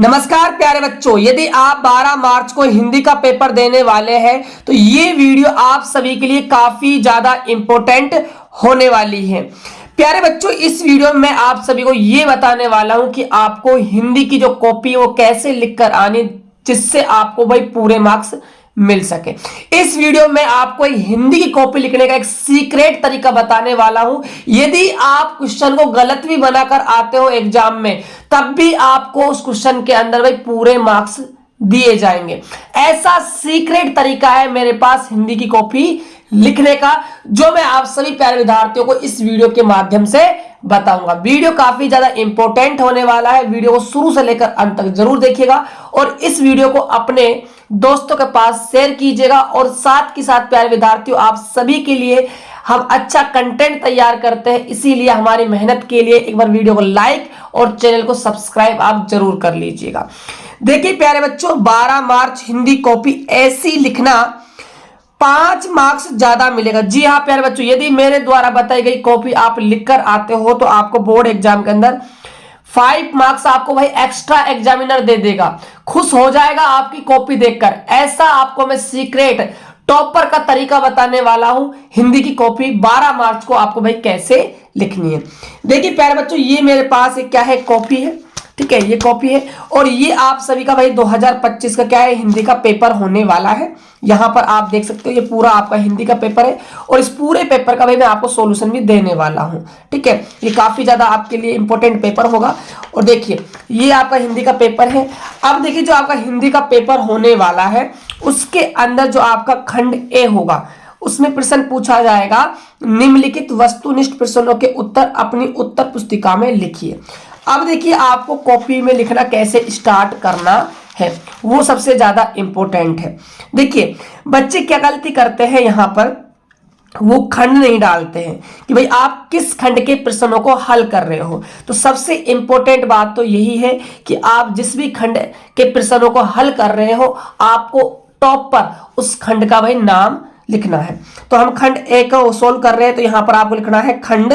नमस्कार प्यारे बच्चों, यदि आप 12 मार्च को हिंदी का पेपर देने वाले हैं तो ये वीडियो आप सभी के लिए काफी ज्यादा इंपॉर्टेंट होने वाली है। प्यारे बच्चों, इस वीडियो में मैं आप सभी को ये बताने वाला हूं कि आपको हिंदी की जो कॉपी है वो कैसे लिखकर आनी, जिससे आपको भाई पूरे मार्क्स मिल सके। इस वीडियो में आपको हिंदी की कॉपी लिखने का एक सीक्रेट तरीका बताने वाला हूं। यदि आप क्वेश्चन को गलत भी बनाकर आते हो एग्जाम में, तब भी आपको उस क्वेश्चन के अंदर भाई पूरे मार्क्स दिए जाएंगे। ऐसा सीक्रेट तरीका है मेरे पास हिंदी की कॉपी लिखने का, जो मैं आप सभी प्यारे विद्यार्थियों को इस वीडियो के माध्यम से बताऊंगा। वीडियो काफी ज्यादा इंपॉर्टेंट होने वाला है। वीडियो को शुरू से लेकर अंत तक जरूर देखिएगा और इस वीडियो को अपने दोस्तों के पास शेयर कीजिएगा। और साथ के साथ प्यारे विद्यार्थियों, आप सभी के लिए हम अच्छा कंटेंट तैयार करते हैं, इसीलिए हमारी मेहनत के लिए एक बार वीडियो को लाइक और चैनल को सब्सक्राइब आप जरूर कर लीजिएगा। देखिए प्यारे बच्चों, 12 मार्च हिंदी कॉपी ऐसी लिखना 5 मार्क्स ज्यादा मिलेगा। जी हाँ प्यारे बच्चों, यदि मेरे द्वारा बताई गई कॉपी आप लिखकर आते हो तो आपको बोर्ड एग्जाम के अंदर 5 मार्क्स आपको भाई एक्स्ट्रा एग्जामिनर दे देगा। खुश हो जाएगा आपकी कॉपी देखकर। ऐसा आपको मैं सीक्रेट टॉपर का तरीका बताने वाला हूं। हिंदी की कॉपी 12 मार्च को आपको भाई कैसे लिखनी है। देखिए प्यारे बच्चों, ये मेरे पास एक क्या है, कॉपी है। ठीक है, ये कॉपी है और ये आप सभी का भाई 2025 का क्या है, हिंदी का पेपर होने वाला है। यहां पर आप देख सकते हो ये पूरा आपका हिंदी का पेपर है और इस पूरे पेपर का भाई मैं आपको सॉल्यूशन भी देने वाला हूं। ठीक है, ये काफी ज्यादा आपके लिए इंपॉर्टेंट पेपर होगा। और देखिए ये आपका हिंदी का पेपर है। अब देखिए जो आपका हिंदी का पेपर होने वाला है उसके अंदर जो आपका खंड ए होगा उसमें प्रश्न पूछा जाएगा, निम्नलिखित वस्तुनिष्ठ प्रश्नों के उत्तर अपनी उत्तर पुस्तिका में लिखिए। अब देखिए आपको कॉपी में लिखना कैसे स्टार्ट करना है, वो सबसे ज्यादा इंपॉर्टेंट है। देखिए बच्चे क्या गलती करते हैं, यहां पर वो खंड नहीं डालते हैं कि भाई आप किस खंड के प्रश्नों को हल कर रहे हो। तो सबसे इंपॉर्टेंट बात तो यही है कि आप जिस भी खंड के प्रश्नों को हल कर रहे हो आपको टॉप पर उस खंड का भाई नाम लिखना है। तो हम खंड ए को सोल्व कर रहे हैं तो यहां पर आपको लिखना है खंड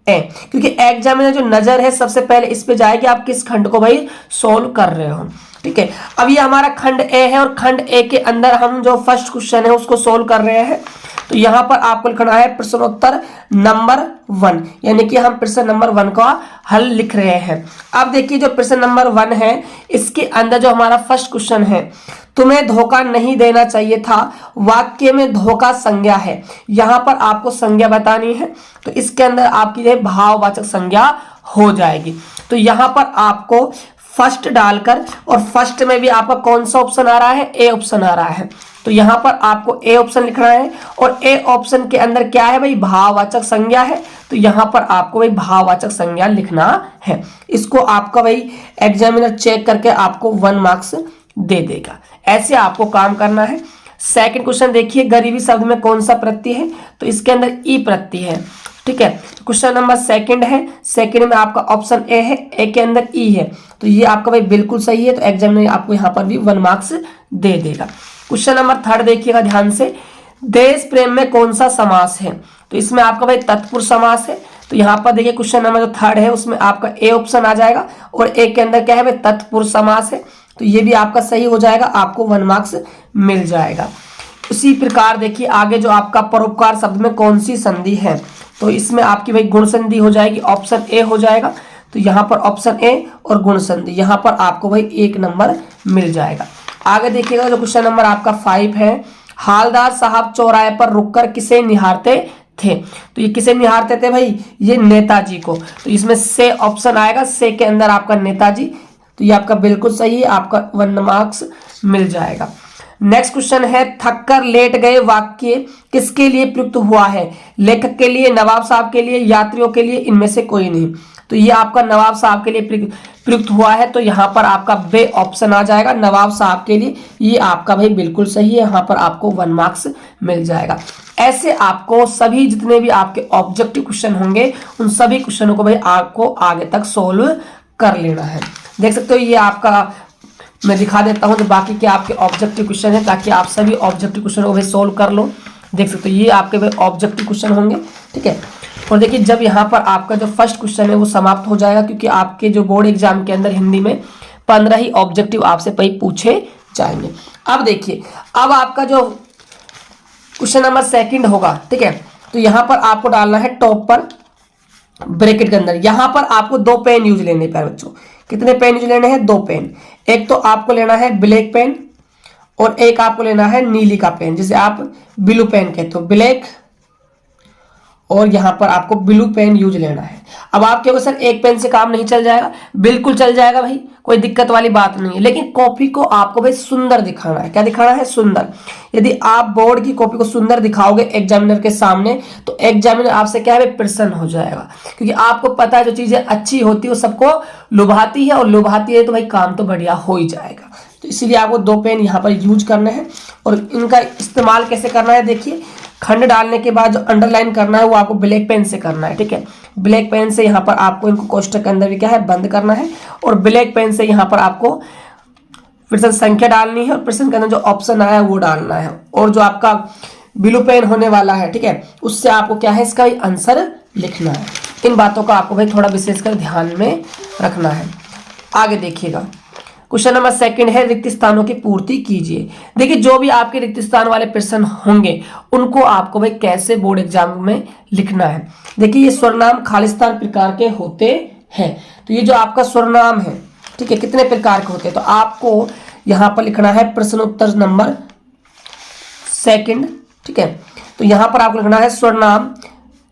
ए, क्योंकि एग्जाम में जो नजर है सबसे पहले इस पे जाएगी आप किस खंड को भाई सोल्व कर रहे हो। ठीक है, अब ये हमारा खंड ए है और खंड ए के अंदर हम जो फर्स्ट क्वेश्चन है उसको सोल्व कर रहे हैं। तो यहां पर आपको लिखना है प्रश्नोत्तर नंबर 1, यानी कि हम प्रश्न नंबर 1 का हल लिख रहे हैं। अब देखिए जो प्रश्न नंबर 1 है इसके अंदर जो हमारा फर्स्ट क्वेश्चन है, तुम्हें धोखा नहीं देना चाहिए था, वाक्य में धोखा संज्ञा है। यहां पर आपको संज्ञा बतानी है तो इसके अंदर आपकी भाववाचक संज्ञा हो जाएगी। तो यहां पर आपको फर्स्ट डालकर, और फर्स्ट में भी आपका कौन सा ऑप्शन आ रहा है, ए ऑप्शन आ रहा है। तो यहां पर आपको ए ऑप्शन लिखना है और ए ऑप्शन के अंदर क्या है भाई, भाववाचक संज्ञा है। तो यहां पर आपको भाई भाववाचक संज्ञा लिखना है। इसको आपका भाई एग्जामिनर चेक करके आपको 1 मार्क्स दे देगा। ऐसे आपको काम करना है। सेकंड क्वेश्चन देखिए, गरीबी शब्द में कौन सा प्रत्यय है, तो इसके अंदर ई प्रत्यय है। ठीक है, क्वेश्चन नंबर सेकंड है, सेकंड में आपका ऑप्शन ए है, ए के अंदर ई है। तो ये आपका भाई बिल्कुल सही है, तो एग्जामिनर आपको यहाँ पर भी 1 मार्क्स दे देगा। क्वेश्चन नंबर थर्ड देखिएगा ध्यान से, देश प्रेम में कौन सा समास है, तो इसमें आपका भाई तत्पुरुष समास है। तो यहाँ पर देखिए क्वेश्चन नंबर जो थर्ड है उसमें आपका ए ऑप्शन आ जाएगा और ए के अंदर क्या है भाई, तत्पुरुष समास है। तो ये भी आपका सही हो जाएगा, आपको 1 मार्क्स मिल जाएगा। उसी प्रकार देखिए आगे जो आपका परोपकार शब्द में कौन सी संधि है, तो इसमें आपकी भाई गुण संधि हो जाएगी, ऑप्शन ए हो जाएगा। तो यहाँ पर ऑप्शन ए और गुण संधि, यहाँ पर आपको भाई 1 नंबर मिल जाएगा। आगे देखिएगा जो क्वेश्चन नंबर आपका 5 है, हालदार साहब चौराहे पर रुककर किसे निहारते थे, तो ये किसे निहारते थे भाई, ये नेताजी को। तो इसमें से ऑप्शन आएगा, से के अंदर आपका नेताजी। तो ये आपका बिल्कुल सही है, आपका 1 मार्क्स मिल जाएगा। नेक्स्ट क्वेश्चन है, थक कर लेट गए वाक्य किसके लिए प्रयुक्त हुआ है, लेखक के लिए, नवाब साहब के लिए, यात्रियों के लिए, इनमें से कोई नहीं। तो ये आपका नवाब साहब के लिए प्रयुक्त हुआ है, तो यहाँ पर आपका बे ऑप्शन आ जाएगा नवाब साहब के लिए। ये आपका भाई बिल्कुल सही है, यहाँ पर आपको 1 मार्क्स मिल जाएगा। ऐसे आपको सभी जितने भी आपके ऑब्जेक्टिव क्वेश्चन होंगे उन सभी क्वेश्चनों को भाई आपको आगे तक सोल्व कर लेना है। देख सकते हो ये आपका मैं दिखा देता हूं जो बाकी के आपके ऑब्जेक्टिव क्वेश्चन है, ताकि आप सभी ऑब्जेक्टिव क्वेश्चन को भाई सोल्व कर लो। देख सकते हो ये आपके भाई ऑब्जेक्टिव क्वेश्चन होंगे। ठीक है, और देखिए जब यहाँ पर आपका जो फर्स्ट क्वेश्चन है वो समाप्त हो जाएगा, क्योंकि आपके जो बोर्ड एग्जाम के अंदर हिंदी में 15 ही ऑब्जेक्टिव आपसे पूछे जाएंगे। अब देखिए, अब आपका जो क्वेश्चन नंबर सेकंड होगा, ठीक है, तो यहां पर आपको डालना है टॉप पर ब्रैकेट के अंदर, यहां पर आपको 2 पेन यूज लेने प्यारे बच्चों। कितने पेन यूज लेने हैं? 2 पेन। एक तो आपको लेना है ब्लैक पेन और एक आपको लेना है नीली का पेन, जिसे आप ब्लू पेन कहते हो। ब्लैक और यहां पर आपको ब्लू पेन यूज लेना है। अब आप कहोगे सर एक पेन से काम नहीं चल जाएगा? बिल्कुल चल जाएगा भाई, कोई दिक्कत वाली बात नहीं है, लेकिन कॉपी को आपको भाई सुंदर दिखाना है। क्या दिखाना है? सुंदर। यदि आप बोर्ड की कॉपी को सुंदर दिखाओगे एग्जामिनर के सामने, तो एग्जामिनर आपसे क्या है? प्रसन्न हो जाएगा, क्योंकि आपको पता है जो चीजें अच्छी होती है वो सबको लुभाती है, और लुभाती है तो भाई काम तो बढ़िया हो ही जाएगा। तो इसीलिए आपको 2 पेन यहाँ पर यूज करने हैं। और इनका इस्तेमाल कैसे करना है? देखिए, खंड डालने के बाद जो अंडरलाइन करना है वो आपको ब्लैक पेन से करना है, ठीक है। ब्लैक पेन से यहाँ पर आपको इनको कोष्टक के अंदर भी क्या है? बंद करना है। और ब्लैक पेन से यहाँ पर आपको प्रश्न संख्या डालनी है, और प्रश्न के अंदर जो ऑप्शन आया है वो डालना है। और जो आपका ब्लू पेन होने वाला है, ठीक है, उससे आपको क्या है? इसका आंसर लिखना है। इन बातों का आपको भाई थोड़ा विशेषकर ध्यान में रखना है। आगे देखिएगा, क्वेश्चन नंबर सेकंड है रिक्त स्थानों की पूर्ति कीजिए। देखिए, जो भी आपके रिक्त स्थान वाले प्रश्न होंगे उनको आपको भाई कैसे बोर्ड एग्जाम में लिखना है। देखिए, ये स्वरनाम खालिस्तान प्रकार के होते हैं। तो ये जो आपका स्वरनाम है, ठीक है, कितने प्रकार के होते हैं? तो आपको यहां पर लिखना है प्रश्नोत्तर नंबर सेकंड, ठीक है। तो यहां पर आपको लिखना है स्वरनाम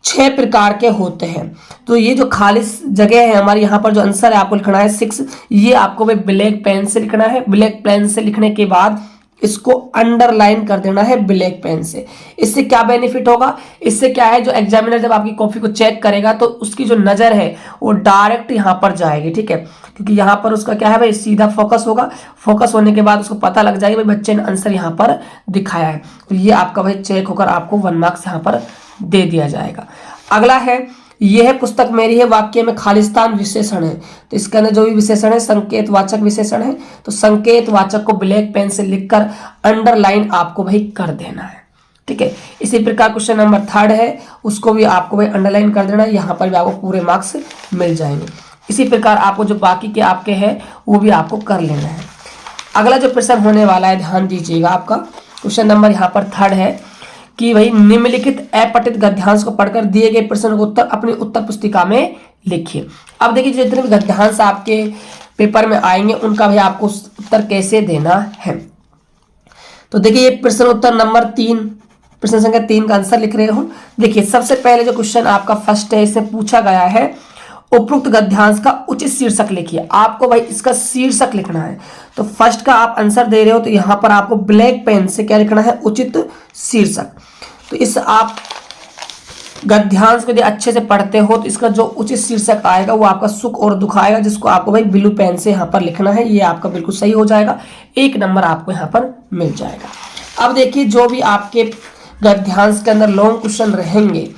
6 प्रकार के होते हैं। तो ये जो खाली जगह है हमारी, यहाँ पर जो आंसर है आपको लिखना है 6। ये आपको भाई ब्लैक पेन से लिखना है। ब्लैक पेन से लिखने के बाद इसको अंडरलाइन कर देना है ब्लैक पेन से। इससे क्या बेनिफिट होगा? इससे क्या है, जो एग्जामिनर जब आपकी कॉपी को चेक करेगा तो उसकी जो नजर है वो डायरेक्ट यहाँ पर जाएगी, ठीक है, क्योंकि यहाँ पर उसका क्या है भाई? सीधा फोकस होगा। फोकस होने के बाद उसको पता लग जाएगा भाई बच्चे ने आंसर यहाँ पर दिखाया है। तो ये आपका भाई चेक होकर आपको 1 मार्क्स यहाँ पर दे दिया जाएगा। अगला है, यह पुस्तक मेरी है, वाक्य में खालिस्तान विशेषण है। तो इसके अंदर जो भी विशेषण है संकेतवाचक विशेषण है, तो संकेतवाचक को ब्लैक पेन से लिखकर अंडरलाइन आपको भाई कर देना है, ठीक है। इसी प्रकार क्वेश्चन नंबर 3 है, उसको भी आपको भाई अंडरलाइन कर देना है। यहाँ पर भी आपको पूरे मार्क्स मिल जाएंगे। इसी प्रकार आपको जो बाकी के आपके हैं वो भी आपको कर लेना है। अगला जो प्रश्न होने वाला है, ध्यान दीजिएगा, आपका क्वेश्चन नंबर यहाँ पर 3 है कि भाई निम्नलिखित अपठित गद्यांश को पढ़कर दिए गए प्रश्न का उत्तर अपनी उत्तर पुस्तिका में लिखिए। अब देखिए, जितने भी गद्यांश आपके पेपर में आएंगे उनका भी आपको उत्तर कैसे देना है। तो देखिए, ये प्रश्न उत्तर नंबर 3, प्रश्न संख्या 3 का आंसर लिख रहे हो। देखिए, सबसे पहले जो क्वेश्चन आपका फर्स्ट है, इससे पूछा गया है उपरोक्त गद्यांश का उचित शीर्षक लिखिए। आपको भाई इसका शीर्षक लिखना है। तो फर्स्ट का आप आंसर दे रहे हो, तो यहां पर आपको ब्लैक पेन से क्या लिखना है? उचित शीर्षक। तो इस आप गद्यांश को यदि अच्छे से पढ़ते हो तो इसका जो उचित शीर्षक आएगा वो आपका सुख और दुख आएगा, जिसको आपको भाई ब्लू पेन से यहाँ पर लिखना है। ये आपका बिल्कुल सही हो जाएगा, 1 नंबर आपको यहाँ पर मिल जाएगा। अब देखिए, जो भी आपके गद्यांश के अंदर लॉन्ग क्वेश्चन रहेंगे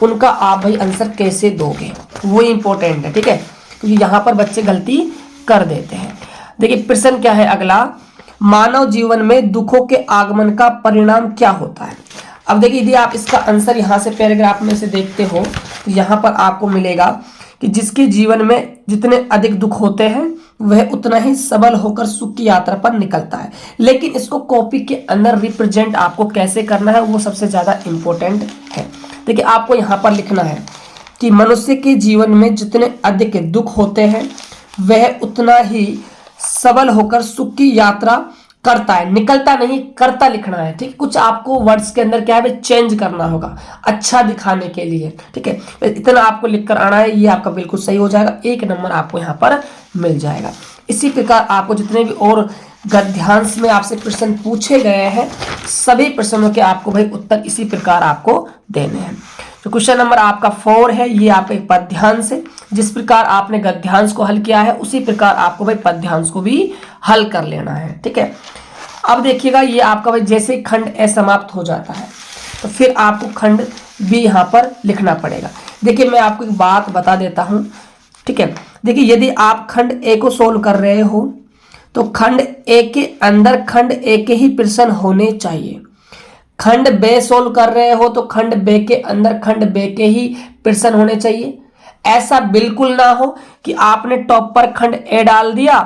उनका आप भाई आंसर कैसे दोगे, वो इंपॉर्टेंट है, ठीक है, क्योंकि यहाँ पर बच्चे गलती कर देते हैं। देखिए, प्रश्न क्या है अगला, मानव जीवन में दुखों के आगमन का परिणाम क्या होता है। अब देखिए, यदि आप इसका आंसर यहाँ से पैराग्राफ में से देखते हो तो यहाँ पर आपको मिलेगा कि जिसके जीवन में जितने अधिक दुख होते हैं वह उतना ही सबल होकर सुख की यात्रा पर निकलता है। लेकिन इसको कॉपी के अंदर रिप्रेजेंट आपको कैसे करना है वो सबसे ज्यादा इंपॉर्टेंट है। देखिए, आपको यहाँ पर लिखना है कि मनुष्य के जीवन में जितने अधिक दुख होते हैं वह उतना ही सबल होकर सुख की यात्रा करता है, निकलता नहीं, करता लिखना है, ठीक। कुछ आपको वर्ड्स के अंदर क्या है चेंज करना होगा अच्छा दिखाने के लिए, ठीक है। इतना आपको लिखकर आना है, ये आपका बिल्कुल सही हो जाएगा, 1 नंबर आपको यहाँ पर मिल जाएगा। इसी प्रकार आपको जितने भी और गद्यांश में आपसे प्रश्न पूछे गए हैं सभी प्रश्नों के आपको भाई उत्तर इसी प्रकार आपको देने हैं। तो क्वेश्चन नंबर आपका 4 है, ये आपका एक पद्यांश है। जिस प्रकार आपने गद्यांश को हल किया है उसी प्रकार आपको भाई पद्यांश को भी हल कर लेना है, ठीक है। अब देखिएगा, ये आपका भाई जैसे खंड ए समाप्त हो जाता है तो फिर आपको खंड बी यहाँ पर लिखना पड़ेगा। देखिए, मैं आपको एक बात बता देता हूँ, ठीक है। देखिए, यदि आप खंड ए को सोल्व कर रहे हो तो खंड ए के अंदर खंड ए के ही प्रश्न होने चाहिए। खंड बे सोल्व कर रहे हो तो खंड बे के अंदर खंड बे के ही प्रश्न होने चाहिए। ऐसा बिल्कुल ना हो कि आपने टॉप पर खंड ए डाल दिया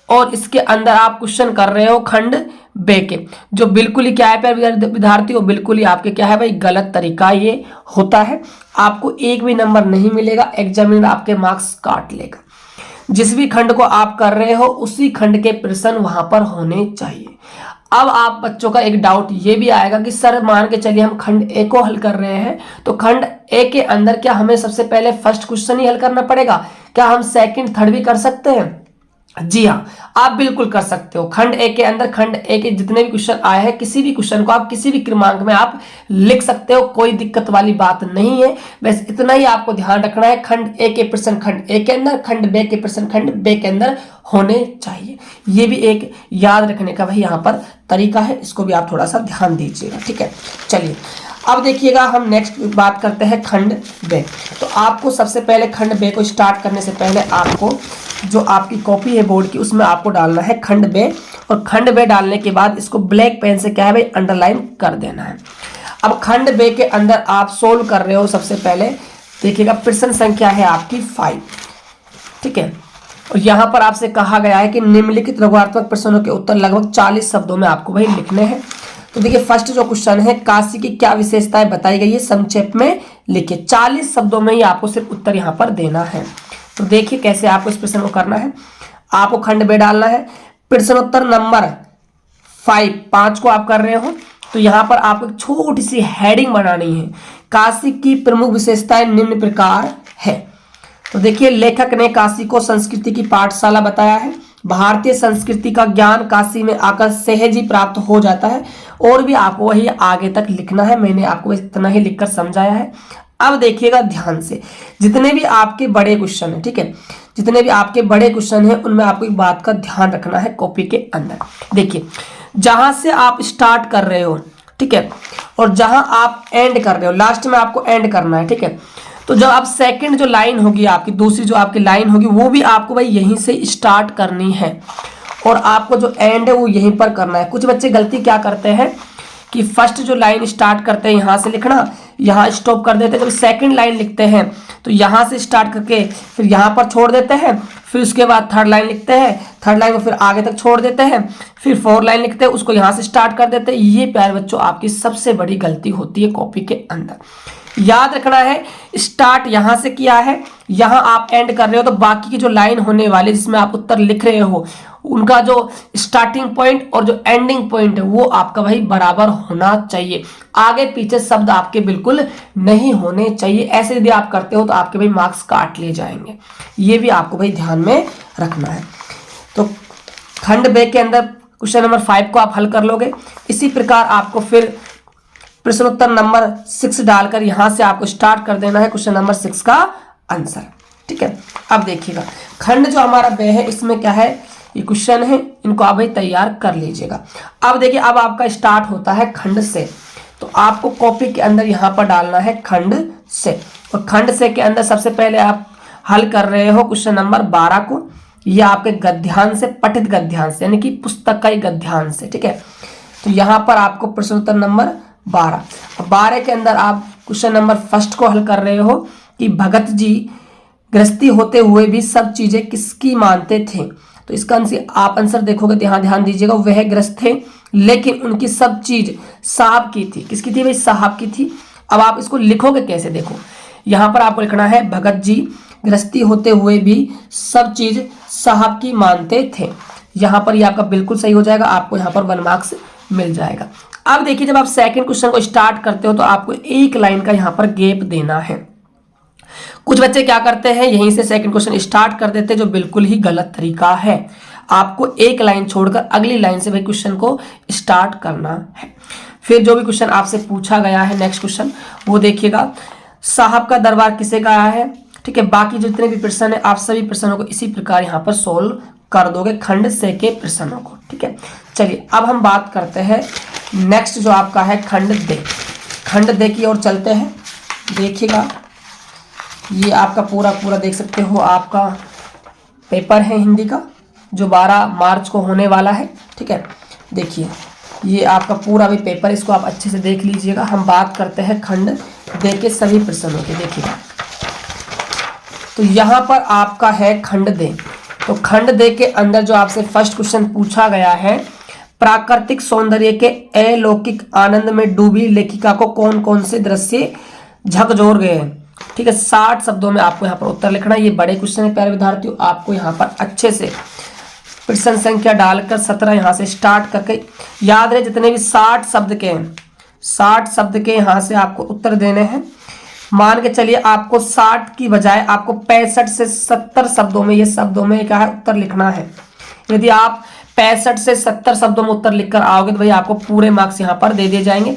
और इसके अंदर आप क्वेश्चन कर रहे हो खंड बे के, जो बिल्कुल ही क्या है प्यारे विद्यार्थियों, बिल्कुल ही आपके क्या है भाई गलत तरीका ये होता है। आपको एक भी नंबर नहीं मिलेगा, एग्जामिनर आपके मार्क्स काट लेगा। जिस भी खंड को आप कर रहे हो उसी खंड के प्रश्न वहां पर होने चाहिए। अब आप बच्चों का एक डाउट ये भी आएगा कि सर मान के चलिए हम खंड ए को हल कर रहे हैं, तो खंड ए के अंदर क्या हमें सबसे पहले फर्स्ट क्वेश्चन ही हल करना पड़ेगा, क्या हम सेकंड थर्ड भी कर सकते हैं? जी हाँ, आप बिल्कुल कर सकते हो। खंड ए के अंदर खंड ए के जितने भी क्वेश्चन आए हैं, किसी भी क्वेश्चन को आप किसी भी क्रमांक में आप लिख सकते हो, कोई दिक्कत वाली बात नहीं है। बस इतना ही आपको ध्यान रखना है, खंड ए के प्रश्न खंड ए के अंदर, खंड बे के प्रश्न खंड बे के अंदर होने चाहिए। ये भी एक याद रखने का भाई यहाँ पर तरीका है, इसको भी आप थोड़ा सा ध्यान दीजिएगा, ठीक है। चलिए अब देखिएगा, हम नेक्स्ट बात करते हैं खंड बे। तो आपको सबसे पहले खंड बे को स्टार्ट करने से पहले आपको जो आपकी कॉपी है बोर्ड की उसमें आपको डालना है खंड बे, और खंड बे डालने के बाद इसको ब्लैक पेन से क्या है भाई अंडरलाइन कर देना है। अब खंड बे के अंदर आप सोल्व कर रहे हो, सबसे पहले देखिएगा प्रश्न संख्या है आपकी 5, ठीक है। और यहाँ पर आपसे कहा गया है कि निम्नलिखित लघुत्मक प्रश्नों के उत्तर लगभग 40 शब्दों में आपको भाई लिखने हैं। तो देखिए फर्स्ट जो क्वेश्चन है, काशी की क्या विशेषताएं बताई गई है, संक्षेप में लिखिए। 40 शब्दों में ही आपको सिर्फ उत्तर यहाँ पर देना है। तो देखिए कैसे आपको इस प्रश्न को करना है। आपको खंड बे डालना है, प्रश्नोत्तर नंबर 5 को आप कर रहे हो, तो यहाँ पर आपको एक छोटी सी हेडिंग बनानी है, काशी की प्रमुख विशेषताएं निम्न प्रकार है। तो देखिए लेखक ने काशी को संस्कृति की पाठशाला बताया है, भारतीय संस्कृति का ज्ञान काशी में आकर सहज ही प्राप्त हो जाता है, और भी आपको वही आगे तक लिखना है। मैंने आपको इतना ही लिखकर समझाया है। अब देखिएगा ध्यान से, जितने भी आपके बड़े क्वेश्चन है, ठीक है, जितने भी आपके बड़े क्वेश्चन है उनमें आपको एक बात का ध्यान रखना है कॉपी के अंदर। देखिए जहां से आप स्टार्ट कर रहे हो, ठीक है, और जहां आप एंड कर रहे हो, लास्ट में आपको एंड करना है, ठीक है। तो जब आप सेकंड जो लाइन होगी आपकी, दूसरी जो आपकी लाइन होगी, वो भी आपको भाई यहीं से स्टार्ट करनी है, और आपको जो एंड है वो यहीं पर करना है। कुछ बच्चे गलती क्या करते हैं कि फर्स्ट जो लाइन स्टार्ट करते हैं यहाँ से लिखना, यहाँ स्टॉप कर देते हैं। जब सेकंड लाइन लिखते हैं तो यहाँ से स्टार्ट करके फिर यहाँ पर छोड़ देते हैं, फिर उसके बाद थर्ड लाइन लिखते हैं, थर्ड लाइन को फिर आगे तक छोड़ देते हैं, फिर फोर्थ लाइन लिखते हैं, उसको यहाँ से स्टार्ट कर देते हैं। ये प्यारे बच्चों आपकी सबसे बड़ी गलती होती है कॉपी के अंदर। याद रखना है, स्टार्ट यहाँ से किया है, यहाँ आप एंड कर रहे हो, तो बाकी की जो लाइन होने वाली जिसमें आप उत्तर लिख रहे हो, उनका जो स्टार्टिंग पॉइंट और जो एंडिंग पॉइंट है वो आपका भाई बराबर होना चाहिए। आगे पीछे शब्द आपके बिल्कुल नहीं होने चाहिए। ऐसे यदि आप करते हो तो आपके भाई मार्क्स काट लिए जाएंगे। ये भी आपको भाई ध्यान में रखना है। तो खंड बे के अंदर क्वेश्चन नंबर 5 को आप हल कर लोगे। इसी प्रकार आपको फिर प्रश्नोत्तर नंबर 6 डालकर यहां से आपको स्टार्ट कर देना है क्वेश्चन नंबर 6 का आंसर, ठीक है। अब देखिएगा खंड जो हमारा बे है, इसमें क्या है, ये क्वेश्चन है, इनको आप भाई तैयार कर लीजिएगा। अब देखिए अब आपका स्टार्ट होता है खंड से, तो आपको कॉपी के अंदर यहाँ पर डालना है खंड से, और खंड से के अंदर सबसे पहले आप हल कर रहे हो क्वेश्चन नंबर 12 को। ये आपके गद्यांश से, पठित गद्यांश यानी कि पुस्तक का ही गद्यांश से, ठीक है। तो यहाँ पर आपको प्रश्नोत्तर नंबर 12 के अंदर आप क्वेश्चन नंबर 1 को हल कर रहे हो कि भगत जी गृहस्थी होते हुए भी सब चीजें किसकी मानते थे। तो इसका आप आंसर देखोगे तो यहाँ ध्यान दीजिएगा, वह ग्रस्त थे लेकिन उनकी सब चीज साहब की थी। किसकी थी भाई? साहब की थी। अब आप इसको लिखोगे कैसे, देखो यहाँ पर आपको लिखना है भगत जी गृहस्थी होते हुए भी सब चीज साहब की मानते थे। यहाँ पर ये आपका बिल्कुल सही हो जाएगा, आपको यहाँ पर 1 मार्क्स मिल जाएगा। अब देखिए जब आप सेकंड क्वेश्चन को स्टार्ट करते हो तो आपको एक लाइन का यहाँ पर गैप देना है। कुछ बच्चे क्या करते हैं, यहीं से सेकंड क्वेश्चन स्टार्ट कर देते हैं, जो बिल्कुल ही गलत तरीका है। आपको एक लाइन छोड़कर अगली लाइन से भाई क्वेश्चन को स्टार्ट करना है। फिर जो भी क्वेश्चन आपसे पूछा गया है नेक्स्ट क्वेश्चन वो देखिएगा, साहब का दरबार किसे कहा है, ठीक है। बाकी जितने भी प्रश्न है आप सभी प्रश्नों को इसी प्रकार यहाँ पर सोल्व कर दोगे खंड से के प्रश्नों को, ठीक है। चलिए अब हम बात करते हैं नेक्स्ट जो आपका है खंड दे। खंड दे की ओर चलते हैं। देखिएगा ये आपका पूरा देख सकते हो, आपका पेपर है हिंदी का जो 12 मार्च को होने वाला है, ठीक है। देखिए ये आपका पूरा भी पेपर, इसको आप अच्छे से देख लीजिएगा। हम बात करते हैं खंड दे के सभी प्रश्नों के। देखिएगा तो यहाँ पर आपका है खंड दे। तो खंड दे के अंदर जो आपसे फर्स्ट क्वेश्चन पूछा गया है, प्राकृतिक सौंदर्य के अलौकिक आनंद में डूबी लेखिका को कौन कौन से दृश्य झकझोर गए हैं। ठीक है, 60 शब्दों में आपको यहाँ पर उत्तर लिखना है। ये बड़े क्वेश्चन है प्यारे विद्यार्थियों, आपको यहाँ पर अच्छे से प्रश्न संख्या डालकर 17 यहाँ से स्टार्ट करके याद रहे, जितने भी 60 शब्द के हैं, 60 शब्द के यहाँ से आपको उत्तर देने हैं। मान के चलिए आपको 60 की बजाय आपको 65 से 70 शब्दों में, ये शब्दों में क्या है, उत्तर लिखना है। यदि आप 65 से 70 शब्दों में उत्तर लिखकर आओगे तो भाई आपको पूरे मार्क्स यहाँ पर दे दिए जाएंगे।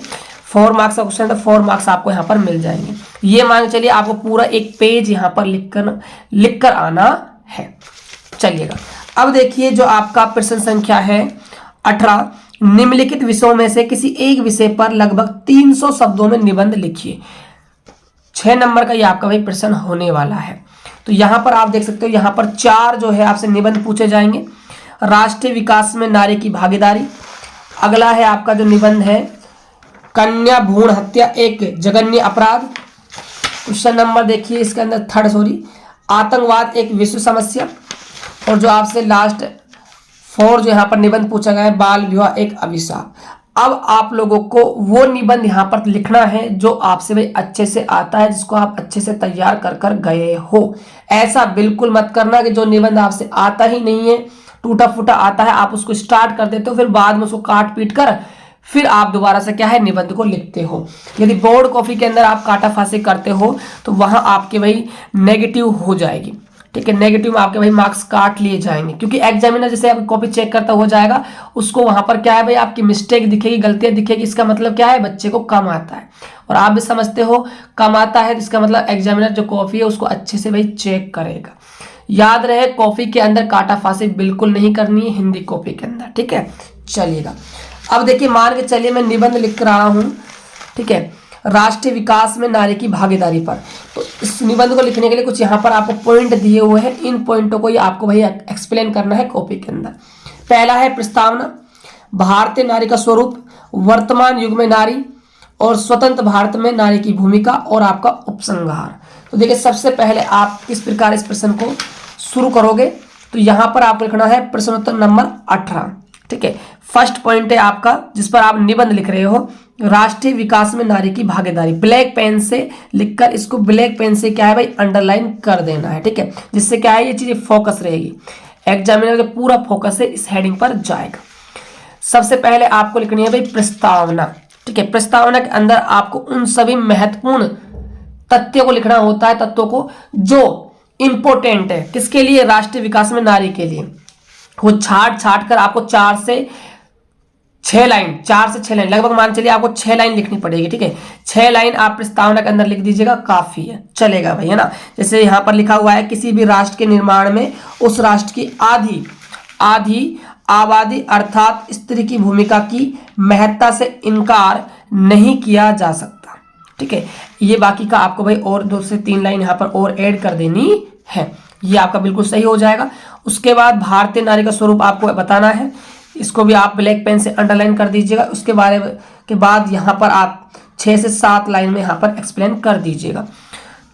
4 मार्क्स का क्वेश्चन तो 4 मार्क्स आपको यहाँ पर मिल जाएंगे। ये मान के चलिए आपको पूरा एक पेज यहाँ पर लिखकर आना है। चलिएगा, अब देखिए जो आपका प्रश्न संख्या है 18, निम्नलिखित विषयों में से किसी एक विषय पर लगभग 300 शब्दों में निबंध लिखिए। 6 नंबर का ये आपका भाई प्रश्न होने वाला है। तो यहाँ पर आप देख सकते हो, यहाँ पर 4 जो है आपसे निबंध पूछे जाएंगे। राष्ट्रीय विकास में नारी की भागीदारी, अगला है आपका जो निबंध है, कन्या भ्रूण हत्या एक जघन्य अपराध। क्वेश्चन नंबर देखिए इसके अंदर आतंकवाद एक विश्व समस्या। और जो आपसे लास्ट 4 जो यहाँ पर निबंध पूछा गया है, बाल विवाह एक अभिशाप। अब आप लोगों को वो निबंध यहाँ पर लिखना है जो आपसे भाई अच्छे से आता है, जिसको आप अच्छे से तैयार कर कर गए हो। ऐसा बिल्कुल मत करना कि जो निबंध आपसे आता ही नहीं है, टूटा फूटा आता है, आप उसको स्टार्ट कर देते हो, फिर बाद में उसको काट पीट कर फिर आप दोबारा से क्या है, निबंध को लिखते हो। यदि बोर्ड कॉपी के अंदर आप काटा फांसी करते हो तो वहां आपके भाई नेगेटिव हो जाएगी। ठीक है, नेगेटिव में आपके भाई मार्क्स काट लिए जाएंगे, क्योंकि एग्जामिनर जैसे आपकी कॉपी चेक करता हो जाएगा, उसको वहां पर क्या है भाई, आपकी मिस्टेक दिखेगी, गलतियां दिखेगी। इसका मतलब क्या है, बच्चे को कम आता है। और आप भी समझते हो कम आता है, इसका मतलब एग्जामिनर जो कॉपी है उसको अच्छे से भाई चेक करेगा। याद रहे, कॉपी के अंदर काटा फांसी बिल्कुल नहीं करनी है, हिंदी कॉपी के अंदर। ठीक है, चलिएगा, अब देखिए मान के चलिए मैं निबंध लिख रहा हूं, ठीक है, राष्ट्रीय विकास में नारी की भागीदारी पर। तो इस निबंध को लिखने के लिए कुछ यहाँ पर आपको पॉइंट दिए हुए हैं, इन पॉइंटों को ही आपको भाई एक्सप्लेन करना है कॉपी के अंदर। पहला है प्रस्तावना, भारतीय नारी का स्वरूप, वर्तमान युग में नारी और स्वतंत्र भारत में नारी की भूमिका, और आपका उपसंहार। तो देखिए सबसे पहले आप किस प्रकार इस प्रश्न को शुरू करोगे, तो यहाँ पर आपको लिखना है प्रश्नोत्तर नंबर 18। ठीक है, फर्स्ट पॉइंट है आपका जिस पर आप निबंध लिख रहे हो, राष्ट्रीय विकास में नारी की भागीदारी। ब्लैक पेन से लिखकर इसको ब्लैक पेन से क्या है भाई, अंडरलाइन कर देना है। ठीक है, जिससे क्या है, ये चीजें फोकस रहेगी, एग्जामिनर का पूरा फोकस है इस हेडिंग पर जाएगा। सबसे पहले आपको लिखनी है भाई प्रस्तावना। ठीक है, प्रस्तावना के अंदर आपको उन सभी महत्वपूर्ण तथ्यों को लिखना होता है, तत्वों को जो इंपॉर्टेंट है किसके लिए, राष्ट्रीय विकास में नारी के लिए। वो छाट कर आपको 4 से 6 लाइन लगभग मान चलिए आपको 6 लाइन लिखनी पड़ेगी। ठीक है, 6 लाइन आप प्रस्तावना के अंदर लिख दीजिएगा, काफी है, चलेगा भाई, है ना। जैसे यहाँ पर लिखा हुआ है, किसी भी राष्ट्र के निर्माण में उस राष्ट्र की आधी आबादी अर्थात स्त्री की भूमिका की महत्ता से इनकार नहीं किया जा सकता। ठीक है, ये बाकी का आपको भाई और 2 से 3 लाइन यहाँ पर और ऐड कर देनी है, ये आपका बिल्कुल सही हो जाएगा। उसके बाद भारतीय नारी का स्वरूप आपको बताना है, इसको भी आप ब्लैक पेन से अंडरलाइन कर दीजिएगा। उसके बारे के बाद यहाँ पर आप 6 से 7 लाइन में यहाँ पर एक्सप्लेन कर दीजिएगा।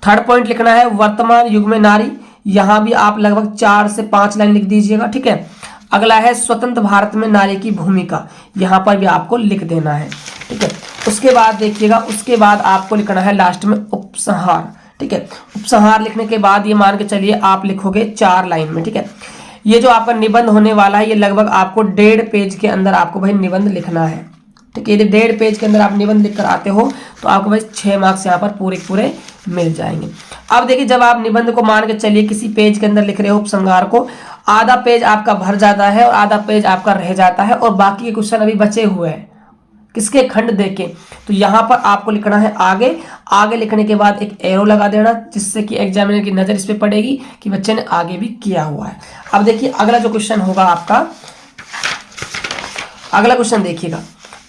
थर्ड पॉइंट लिखना है वर्तमान युग में नारी, यहाँ भी आप लगभग 4 से 5 लाइन लिख दीजिएगा। ठीक है, अगला है स्वतंत्र भारत में नारी की भूमिका, यहाँ पर भी आपको लिख देना है। ठीक है, उसके बाद देखिएगा, उसके बाद आपको लिखना है लास्ट में उपसंहार। ठीक है, उपसंहार लिखने के बाद ये मान के चलिए आप लिखोगे 4 लाइन में। ठीक है, ये जो आपका निबंध होने वाला है, ये लगभग आपको 1.5 पेज के अंदर आपको भाई निबंध लिखना है। ठीक है, यदि 1.5 पेज के अंदर आप निबंध लिख कर आते हो तो आपको भाई 6 मार्क्स यहाँ पर पूरे मिल जाएंगे। अब देखिए, जब आप निबंध को मान के चलिए किसी पेज के अंदर लिख रहे हो उपसंहार को, आधा पेज आपका भर जाता है और आधा पेज आपका रह जाता है, और बाकी के क्वेश्चन अभी बचे हुए हैं किसके, खंड देके। तो यहाँ पर आपको लिखना है आगे लिखने के बाद एक एरो लगा देना, जिससे कि एग्जामिनर की नजर इस पे पड़ेगी कि बच्चे ने आगे भी किया हुआ है। अब देखिए अगला जो क्वेश्चन होगा आपका, अगला क्वेश्चन देखिएगा,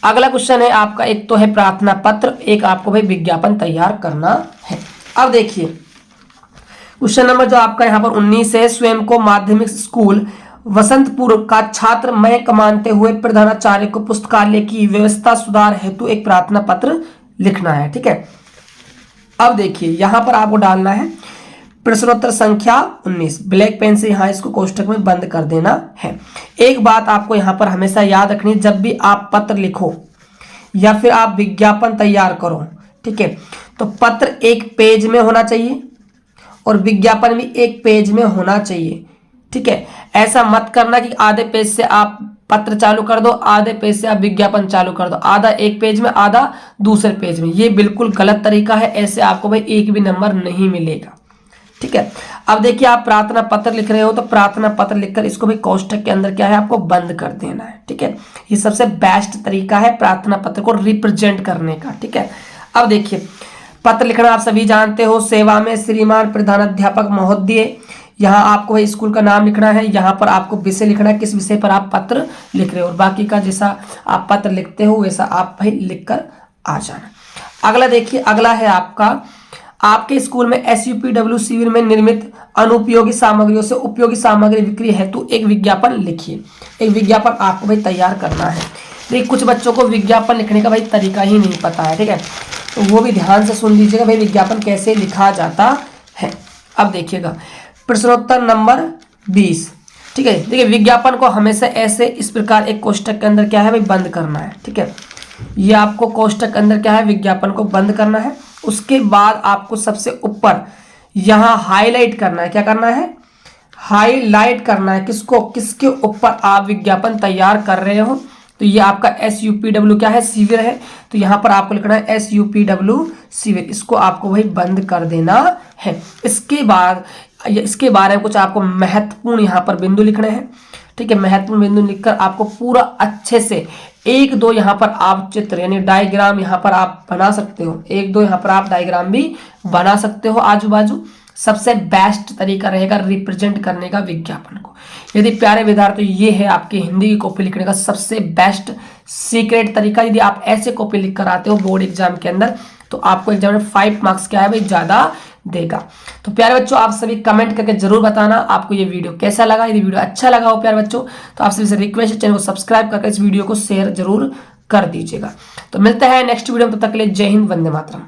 अगला क्वेश्चन है आपका, एक तो है प्रार्थना पत्र, एक आपको भाई विज्ञापन तैयार करना है। अब देखिए क्वेश्चन नंबर जो आपका यहाँ पर 19 है, स्वयं को माध्यमिक स्कूल वसंतपुर का छात्र मैं कमानते हुए प्रधानाचार्य को पुस्तकालय की व्यवस्था सुधार हेतु एक प्रार्थना पत्र लिखना है। ठीक है, अब देखिए यहाँ पर आपको डालना है प्रश्नोत्तर संख्या 19, ब्लैक पेन से यहाँ इसको कोष्टक में बंद कर देना है। एक बात आपको यहाँ पर हमेशा याद रखनी, जब भी आप पत्र लिखो या फिर आप विज्ञापन तैयार करो, ठीक है, तो पत्र एक पेज में होना चाहिए और विज्ञापन भी एक पेज में होना चाहिए, ठीक है। ऐसा मत करना कि आधे पेज से आप पत्र चालू कर दो, आधे पेज से आप विज्ञापन चालू कर दो, आधा एक पेज में आधा दूसरे पेज में। ये बिल्कुल गलत तरीका है, ऐसे आपको भाई एक भी नंबर नहीं मिलेगा, ठीक है। अब देखिए आप प्रार्थना पत्र लिख रहे हो तो प्रार्थना पत्र लिखकर इसको भी कोष्टक के अंदर क्या है आपको बंद कर देना है, ठीक है। ये सबसे बेस्ट तरीका है प्रार्थना पत्र को रिप्रेजेंट करने का, ठीक है। अब देखिए पत्र लिखना आप सभी जानते हो, सेवा में श्रीमान प्रधानाध्यापक महोदय, यहाँ आपको भाई स्कूल का नाम लिखना है, यहाँ पर आपको विषय लिखना है, किस विषय पर आप पत्र लिख रहे हो, और बाकी का जैसा आप पत्र लिखते हो वैसा आप भाई लिख कर आ जाना। अगला देखिए, अगला है आपका, आपके स्कूल में SUPW शिविर में निर्मित अनुपयोगी सामग्रियों से उपयोगी सामग्री बिक्री हेतु एक विज्ञापन लिखिए। एक विज्ञापन आपको भाई तैयार करना है। देखिए कुछ बच्चों को विज्ञापन लिखने का भाई तरीका ही नहीं पता है, ठीक है, तो वो भी ध्यान से सुन लीजिएगा भाई विज्ञापन कैसे लिखा जाता है। अब देखिएगा प्रश्नोत्तर नंबर 20, ठीक है। देखिए विज्ञापन को हमेशा ऐसे इस प्रकार एक कोष्टक के अंदर क्या है भाई बंद करना है, ठीक है। ये आपको कोष्टक के अंदर क्या है विज्ञापन को बंद करना है। उसके बाद आपको सबसे ऊपर यहाँ हाईलाइट करना है, क्या करना है हाईलाइट करना है, किसको, किसके ऊपर आप विज्ञापन तैयार कर रहे हो। तो ये आपका SUPW क्या है शिविर है, तो यहाँ पर आपको लिखना है SUPW शिविर, इसको आपको भाई बंद कर देना है। इसके बाद इसके बारे में कुछ आपको महत्वपूर्ण यहाँ पर बिंदु लिखने हैं, ठीक है। महत्वपूर्ण बिंदु लिखकर आपको पूरा अच्छे से एक दो यहाँ पर आप चित्र यानी डायग्राम यहाँ पर आप बना सकते हो, एक दो यहाँ पर आप डायग्राम भी बना सकते हो आजू बाजू। सबसे बेस्ट तरीका रहेगा रिप्रेजेंट करने का विज्ञापन को। यदि प्यारे विद्यार्थी ये है आपके हिंदी की कॉपी लिखने का सबसे बेस्ट सीक्रेट तरीका। यदि आप ऐसे कॉपी लिख कर आते हो बोर्ड एग्जाम के अंदर तो आपको एग्जाम में 5 मार्क्स क्या है भाई ज्यादा देगा। तो प्यारे बच्चों आप सभी कमेंट करके जरूर बताना आपको ये वीडियो कैसा लगा। यदि वीडियो अच्छा लगा हो प्यारे बच्चों तो आप सभी से रिक्वेस्ट है चैनल को सब्सक्राइब करके इस वीडियो को शेयर जरूर कर दीजिएगा। तो मिलते हैं नेक्स्ट वीडियो में, तब तक के लिए जय हिंद, वंदे मातरम।